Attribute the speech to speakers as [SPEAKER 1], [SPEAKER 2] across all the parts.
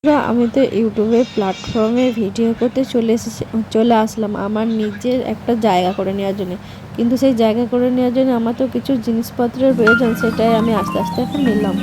[SPEAKER 1] আমি তো ইউটিউবে প্ল্যাটফর্মে ভিডিও করতে চলে আসলাম আমার নিজের একটা জায়গা করে নেওয়ার জন্য। কিন্তু সেই জায়গা করে নেওয়ার জন্য আমার তো কিছু জিনিসপত্রের প্রয়োজন, সেটাই আমি আস্তে আস্তে এখন নিলাম।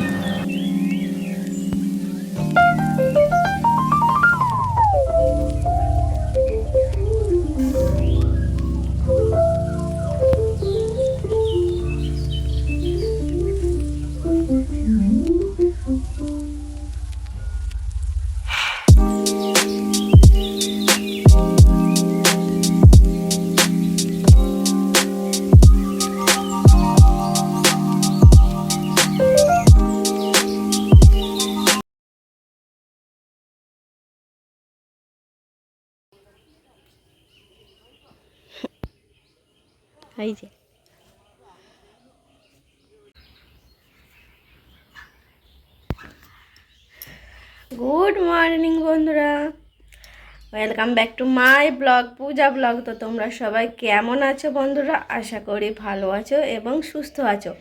[SPEAKER 1] এই যে গুড মর্নিং বন্ধুরা, welcome back to my blog, Puja blog. তো তোমরা সবাই কেমন আছো বন্ধুরা? আশা করি ভালো আছো এবং সুস্থ আছো।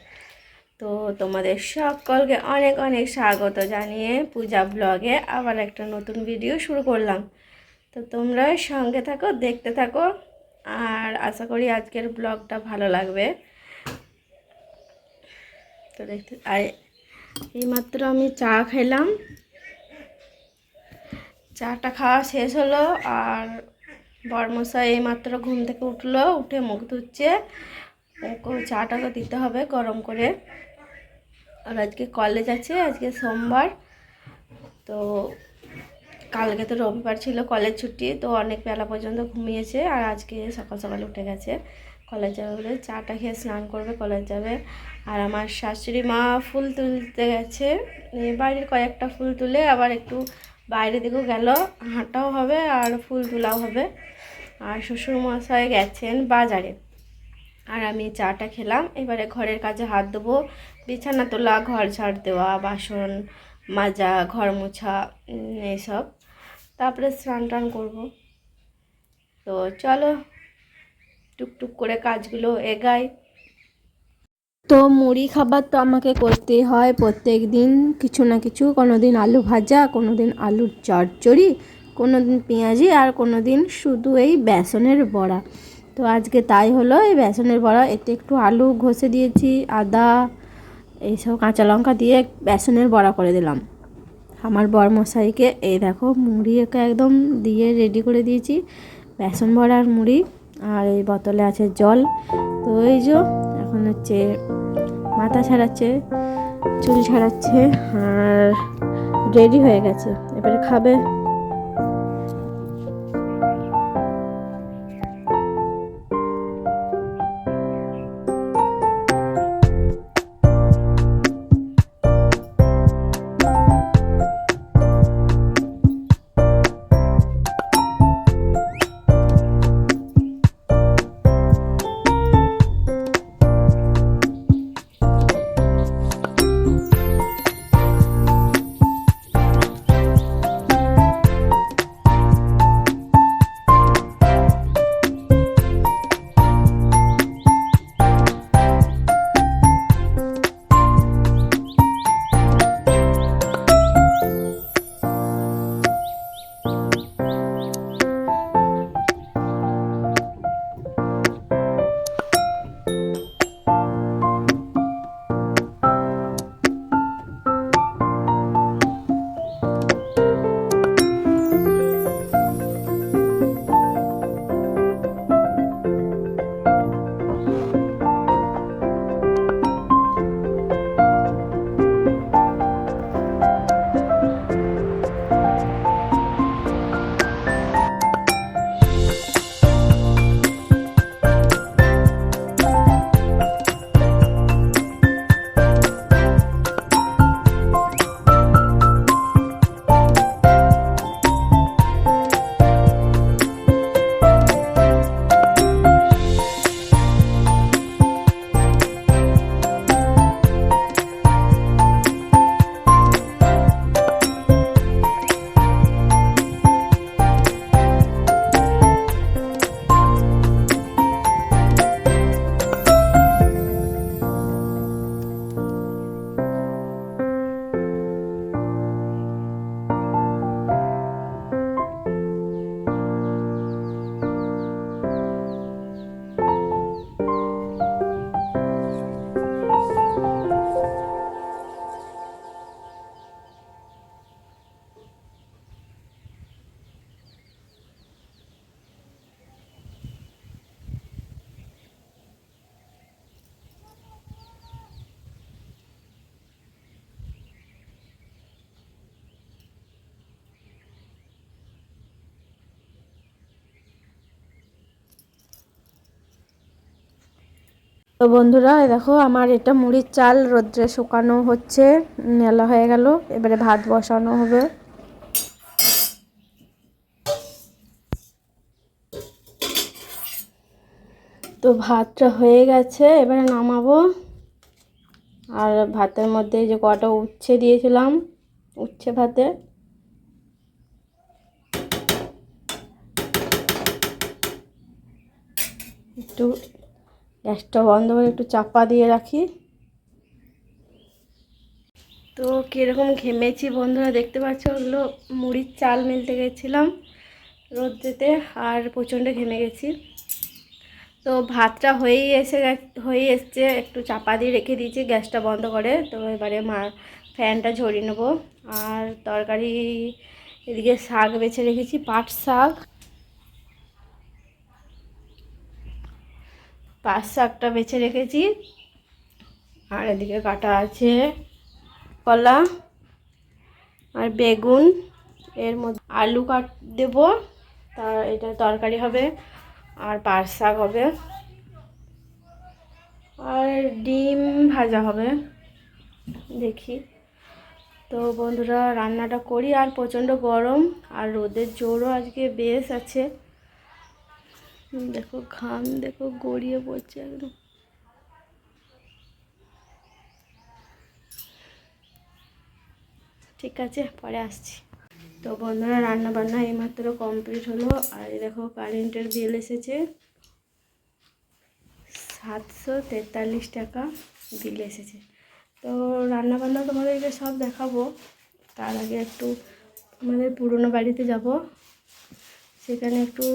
[SPEAKER 1] তো তোমাদের সকলকে অনেক অনেক স্বাগত জানিয়ে পূজা ব্লগে আবার একটা নতুন ভিডিও শুরু করলাম। তো তোমরা সঙ্গে থাকো, দেখতে থাকো, আর আশা করি আজকের ব্লগটা ভালো লাগবে। তো দেখতে, আর এইমাত্র আমি চা খেলাম, চাটা খাওয়া শেষ হলো। আর বরমশাই এইমাত্র ঘুম থেকে উঠলো, উঠে মুখ ধুচ্ছে, ওকে চাটাকে দিতে হবে গরম করে। আর আজকে কলেজ আছে, আজকে সোমবার, তো কালকে তো রবিবার ছিল, কলেজ ছুটি, তো অনেক বেলা পর্যন্ত ঘুমিয়েছে। আর আজকে সকাল সকাল উঠে গেছে, কলেজ যাবে বলে চাটা খেয়ে স্নান করবে, কলেজ যাবে। আর আমার শাশুড়ি মা ফুল তুলতে গেছে, বাড়ির কয়েকটা ফুল তুলে আবার একটু বাইরে দিকেও গেল, হাঁটাও হবে আর ফুল তোলাও হবে। আর শ্বশুরমশাই গেছেন বাজারে। আর আমি চাটা খেলাম, এবারে ঘরের কাজে হাত দেবো, বিছানা তোলা, ঘর ঝাড় দেওয়া, বাসন মাজা, ঘর মোছা, এইসব। তারপরে স্নান টান করবো। তো চলো টুকটুক করে কাজগুলো এগাই। তো মুড়ি খাবার তো আমাকে করতেই হয় প্রত্যেক দিন, কিছু না কিছু। কোনো দিন আলু ভাজা, কোনো দিন আলুর চচ্চড়ি, কোনো দিন পেঁয়াজি, আর কোনো দিন শুধু এই বেসনের বড়া। তো আজকে তাই হলো, এই বেসনের বড়া। এতে একটু আলু ঘষে দিয়েছি, আদা, এইসব কাঁচা লঙ্কা দিয়ে বেসনের বড়া করে দিলাম আমার বরমশাইকে। এই দেখো মুড়ি একে একদম দিয়ে রেডি করে দিয়েছি, বেসন বড়ার মুড়ি। আর এই বোতলে আছে জল। তো এই যে এখন হচ্ছে মাথা ছাড়াচ্ছে, চুল ছাড়াচ্ছে, আর রেডি হয়ে গেছে, এবারে খাবে। তো বন্ধুরা দেখো আমার এটা মুড়ির চাল রোদ্রে শুকানো হচ্ছে, মেলা হয়ে গেল, এবারে ভাত বসানো হবে। তো ভাতটা হয়ে গেছে, এবারে নামাবো। আর ভাতের মধ্যে যে কটা উচ্ছে দিয়েছিলাম, উচ্ছে ভাতে একটু গ্যাসটা বন্ধ করে একটু চাপা দিয়ে রাখি। তো কীরকম ঘেমেছি বন্ধুরা দেখতে পাচ্ছ, ওগুলো মুড়ির চাল মেলতে গেছিলাম রোদ্রেতে, আর প্রচণ্ড ঘেমে গেছি। তো ভাতটা হয়ে এসছে, একটু চাপা দিয়ে রেখে দিয়েছি গ্যাসটা বন্ধ করে। তো এবারে ফ্যানটা ঝরিয়ে নেবো। আর তরকারি এদিকে শাক বেছে রেখেছি, পাট শাকটা বেছে রেখেছি। আর এদিকে কাটা আছে কলা আর বেগুন, এর মধ্যে আলু কাট দেবো, তার এটা তরকারি হবে। আর পাট শাক হবে, আর ডিম ভাজা হবে, দেখি। তো বন্ধুরা রান্নাটা করি। আর প্রচণ্ড গরম, আর রোদের জোরও আজকে বেশ আছে। দেখো ঘাম দেখো গড়িয়ে পড়ছে একদম। ঠিক আছে, পরে আসছি। তো বন্ধুরা রান্না বান্না এইমাত্র কমপ্লিট হলো। আর দেখো কারেন্টের বিল এসেছে, 743 টাকা বিল এসেছে। তো রান্না বান্না তোমাদেরকে সব দেখাবো। তার আগে একটু আমাদের পুরনো বাড়িতে যাব, সেখানে একটু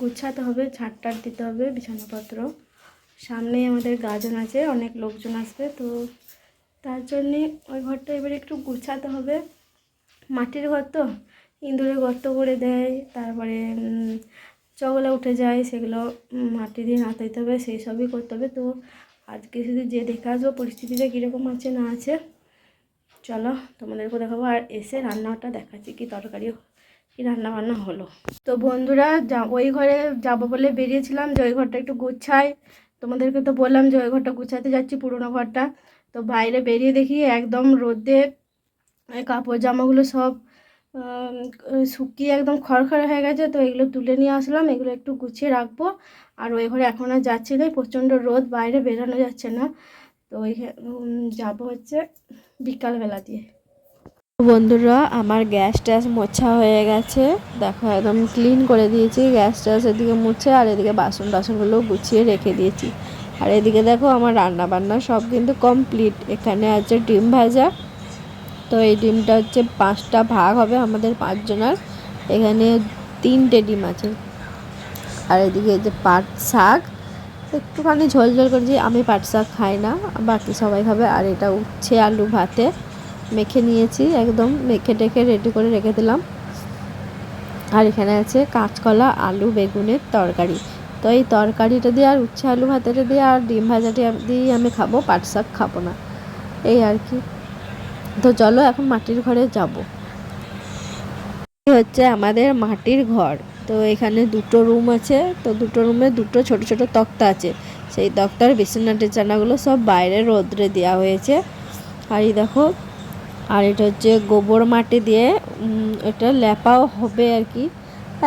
[SPEAKER 1] গুছাতে হবে, ঝাড়টার দিতে হবে বিছানাপত্র। সামনেই আমাদের গাজন আছে, অনেক লোকজন আসবে, তো তার জন্যে ওই ঘরটা এবারে একটু গুছাতে হবে। মাটির ঘর তো, ইঁদুরে গর্ত করে দেয়, তারপরে চগলা উঠে যায়, সেগুলো মাটি দিয়ে নাতাইতে হবে, সেই সবই করতে হবে। তো আজকে শুধু যে দেখে আসবো পরিস্থিতিটা কীরকম আছে না আছে। চলো তোমাদেরকে দেখাবো, আর এসে রান্নাটা দেখাচ্ছি কি তরকারি কি রান্না বান্না হলো। তো বন্ধুরা ওই ঘরে যাবো বলে বেরিয়েছিলাম, যে ওই ঘরটা একটু গুছাই। তোমাদেরকে তো বললাম যে ওই ঘরটা গুছাতে যাচ্ছি, পুরোনো ঘরটা। তো বাইরে বেরিয়ে দেখি একদম রোদে কাপড় জামাগুলো সব শুকিয়ে একদম খড়খড়ে হয়ে গেছে। তো এগুলো তুলে নিয়ে আসলাম, এগুলো একটু গুছিয়ে রাখবো। আর ওই ঘরে এখন আর যাচ্ছি না, প্রচণ্ড রোদ, বাইরে বেরোনো যাচ্ছে না। তো ওই যাবো হচ্ছে বিকালবেলা দিয়ে। বন্ধুরা আমার গ্যাস ট্যাস মোছা হয়ে গেছে, দেখো একদম ক্লিন করে দিয়েছি গ্যাস ট্যাস, এদিকে মুছে, আর এদিকে বাসন টাসনগুলো গুছিয়ে রেখে দিয়েছি। আর এদিকে দেখো আমার রান্না বান্না সব কিন্তু কমপ্লিট। এখানে আছে ডিম ভাজা, তো এই ডিমটা হচ্ছে 5টা ভাগ হবে আমাদের 5 জনের, এখানে 3টে ডিম আছে। আর এদিকে যে পাট শাক, একটুখানি ঝোল ঝোল করেছি, আমি পাট শাক খাই না, বাকি সবাই খাবে। আর এটা উচ্ছে আলু ভাতে মেখে নিয়েছি, একদম মেখে টেখে রেডি করে রেখে দিলাম। আর এখানে আছে কাঁচকলা আলু বেগুনের তরকারি। তো এই তরকারিটা দিয়ে আর উচ্ছে আলু ভাতেটা দিয়ে আর ডিম ভাজাটি দিয়েই আমি খাবো, পাট শাক খাবো না, এই আর কি। তো চলো এখন মাটির ঘরে যাব। হচ্ছে আমাদের মাটির ঘর। তো এখানে 2টো রুম আছে, তো 2টো রুমে 2টো ছোট ছোট তক্তা আছে, সেই তক্তার বিছানা টিছানাগুলো সব বাইরে রোদ্রে দেওয়া হয়েছে। আর এই দেখো, আর এটা হচ্ছে গোবর মাটি দিয়ে এটা লেপাও হবে আর কি।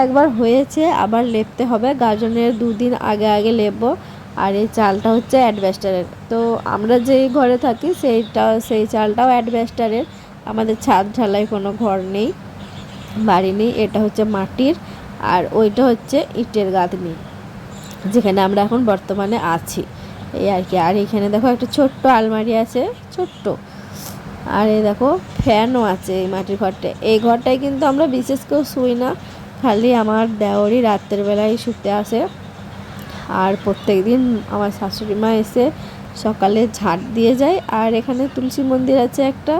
[SPEAKER 1] একবার হয়েছে, আবার লেপতে হবে, গাজনের 2 দিন আগে আগে লেপবো। আর এই চালটা হচ্ছে অ্যাডবেস্টারের। তো আমরা যেই ঘরে থাকি সেই চালটাও অ্যাডবেস্টারের, আমাদের ছাদ ঢালাই কোনো ঘর নেই, বাড়ি নেই। এটা হচ্ছে মাটির, আর ওইটা হচ্ছে ইটের গাঁথনি, যেখানে আমরা এখন বর্তমানে আছি, এই আর কি। আর এখানে দেখো একটা ছোট্ট আলমারি আছে, ছোট্ট। আর এই দেখো ফ্যানও আছে এই মাটির ঘরটায়। এই ঘরটায় কিন্তু আমরা বিশেষ কেউ শুই না, খালি আমার দেওরই রাত্রের বেলায় শুতে আসে। আর প্রত্যেক দিন আমার শাশুড়ি মা এসে সকালে ঝাড় দিয়ে যায়। আর এখানে তুলসী মন্দির আছে একটা,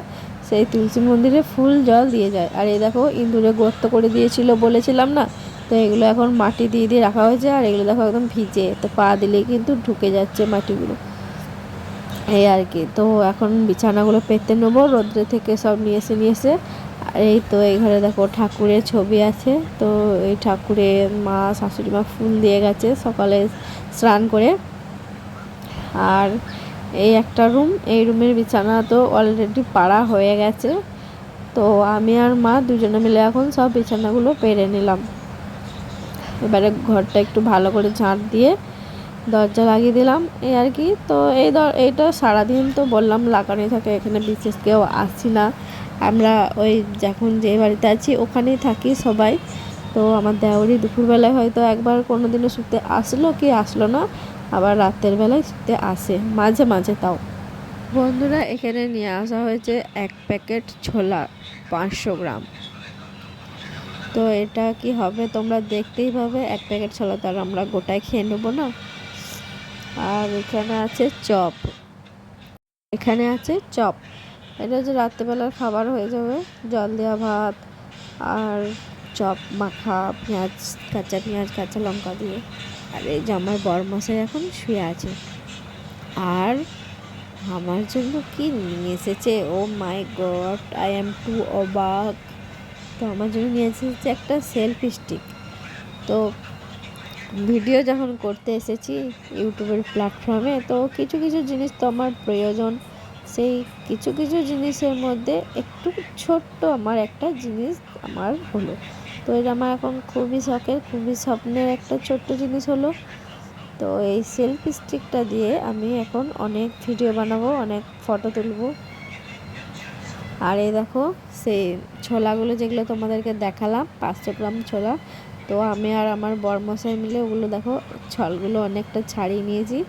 [SPEAKER 1] সেই তুলসী মন্দিরে ফুল জল দিয়ে যায়। আর এই দেখো ইঁদুরে গর্ত করে দিয়েছিল বলেছিলাম না, তো এগুলো এখন মাটি দিয়ে দিয়ে রাখা হয়েছে। আর এগুলো দেখো একদম ভিজে, তো পা দিলেই কিন্তু ঢুকে যাচ্ছে মাটিগুলো, এই আর কি। তো এখন বিছানাগুলো পেতে নেবো, রোদ্রে থেকে সব নিয়ে এসে। আর এই তো এই ঘরে দেখো ঠাকুরের ছবি আছে, তো এই ঠাকুরে মা শাশুড়ি মা ফুল দিয়ে গেছে সকালে স্নান করে। আর এই একটা রুম, এই রুমের বিছানা তো অলরেডি পাড়া হয়ে গেছে। তো আমি আর মা দুজনে মিলে এখন সব বিছানাগুলো পেরে নিলাম। এবারে ঘরটা একটু ভালো করে ঝাঁট দিয়ে দরজা লাগিয়ে দিলাম, এই আর কি। তো এইটা সারাদিন তো বললাম লাগানো থাকে, এখানে বিশেষ কেউ আসি না, আমরা ওই যখন যে বাড়িতে আছি ওখানেই থাকি সবাই। তো আমার দেওরই দুপুরবেলায় হয়তো একবার কোনো দিনও শুতে আসলো কি আসলো না, আবার রাতের বেলায় শুতে আসে মাঝে মাঝে। তাও বন্ধুরা, এখানে নিয়ে আসা হয়েছে 1 প্যাকেট ছোলা, 500 গ্রাম। তো এটা কি হবে তোমরা দেখতেই পাবে, 1 প্যাকেট ছোলা তো আর আমরা গোটায় খেয়ে নেবো না। আর এখানে আছে চপ, এটা হচ্ছে রাত্রেবেলার খাবার হয়ে যাবে। জল দেওয়া ভাত আর চপ মাখা, কাঁচা পেঁয়াজ কাঁচা লঙ্কা দিয়ে। আর এই যে আমার বরমশাই এখন শুয়ে আছে। আর আমার জন্য কি নিয়ে এসেছে, ও মাই গড, আই এম টু অবাক। তো আমার জন্য নিয়ে এসেছে একটা সেলফি স্টিক। তো ভিডিও যখন করতে এসেছি ইউটিউবের প্ল্যাটফর্মে, তো কিছু কিছু জিনিস তো আমার প্রয়োজন। সেই কিছু কিছু জিনিসের মধ্যে একটু ছোট্ট আমার একটা জিনিস আমার হলো। তো এটা আমার এখন খুবই শখের, খুবই স্বপ্নের একটা ছোট্ট জিনিস হলো। তো এই সেলফি স্টিকটা দিয়ে আমি এখন অনেক ভিডিও বানাবো, অনেক ফটো তুলবো। আর এই দেখো সেই ছোলাগুলো যেগুলো তোমাদেরকে দেখালাম, 500 গ্রাম ছোলা। তো আমি আর আমার বরমশাই মিলে ওগুলো দেখো ছলগুলো অনেকটা ছাড়িয়ে নিয়েছি।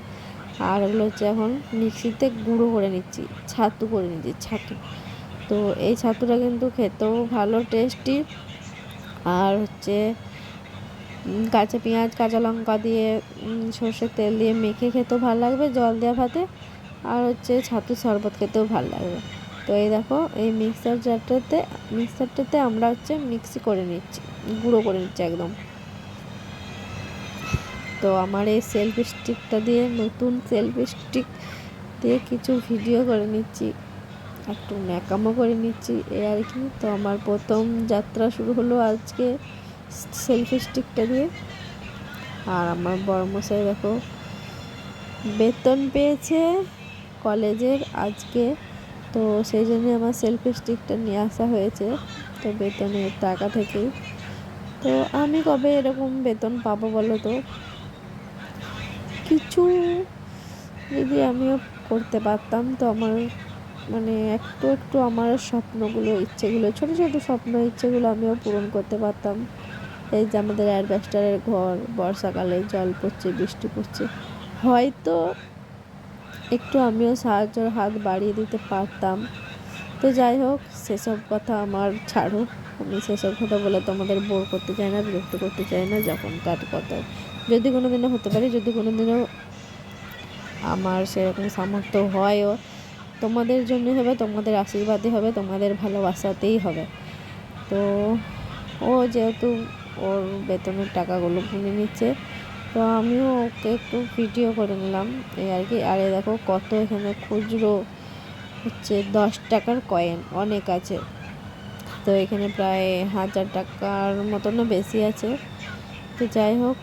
[SPEAKER 1] আর ওগুলো হচ্ছে এখন মিক্সিতে গুঁড়ো করে নিচ্ছি, ছাতু করে নিচ্ছি, ছাতু। তো এই ছাতুটা কিন্তু খেতেও ভালো টেস্টি। আর হচ্ছে কাঁচা পেঁয়াজ কাঁচা লঙ্কা দিয়ে সর্ষের তেল দিয়ে মেখে খেতেও ভালো লাগবে জল দেওয়া ভাতে। আর হচ্ছে ছাতুর শরবত খেতেও ভালো লাগবে। তো এই দেখো এই মিক্সারটাতে আমরা হচ্ছে মিক্সি করে নিচ্ছি, গুঁড়ো করে নিচ্ছি একদম। তো আমার এই সেলফি স্টিকটা দিয়ে, নতুন সেলফি স্টিক দিয়ে কিছু ভিডিও করে নিচ্ছি, একটু ন্যাকামো করে নিচ্ছি, এই আর কি। তো আমার প্রথম যাত্রা শুরু হলো আজকে সেলফি স্টিকটা দিয়ে। আর আমার বড়মশাই দেখো বেতন পেয়েছে কলেজের আজকে, তো সেই জন্য আমার সেলফি স্টিকটা নিয়ে আসা হয়েছে, তো বেতনের টাকা থেকেই। তো আমি কবে এরকম বেতন পাবো বলো তো? কিছু যদি আমিও করতে পারতাম তো আমার মানে একটু একটু আমার স্বপ্নগুলো, ইচ্ছেগুলো, ছোটো ছোটো স্বপ্ন ইচ্ছেগুলো আমিও পূরণ করতে পারতাম। এই যে আমাদের অ্যাডভেস্টারের ঘর, বর্ষাকালে জল পড়ছে, বৃষ্টি পড়ছে, হয়তো একটু আমিও সাহায্যের হাত বাড়িয়ে দিতে পারতাম। তো যাই হোক, সেসব কথা আমার ছাড়ো, আমি সেসব কথা বলে তোমাদের বোর করতে চাই না, বিরক্ত করতে চাই না। যখন কার কথা যদি কোনো দিনও হতে পারে, যদি কোনো দিনও আমার সেরকম সামর্থ্য হয়ও, তোমাদের জন্যই হবে, তোমাদের আশীর্বাদই হবে, তোমাদের ভালোবাসাতেই হবে। তো ও যেহেতু ওর বেতনের টাকাগুলো গুনে নিচ্ছে, তো আমিও ওকে একটু ভিডিও করে নিলাম, এই আর কি। আর এই দেখো কত এখানে খুচরো হচ্ছে 10 টাকার কয়েন অনেক আছে। তো এখানে প্রায় 1000 টাকার মতনও বেশি আছে। তো যাই হোক,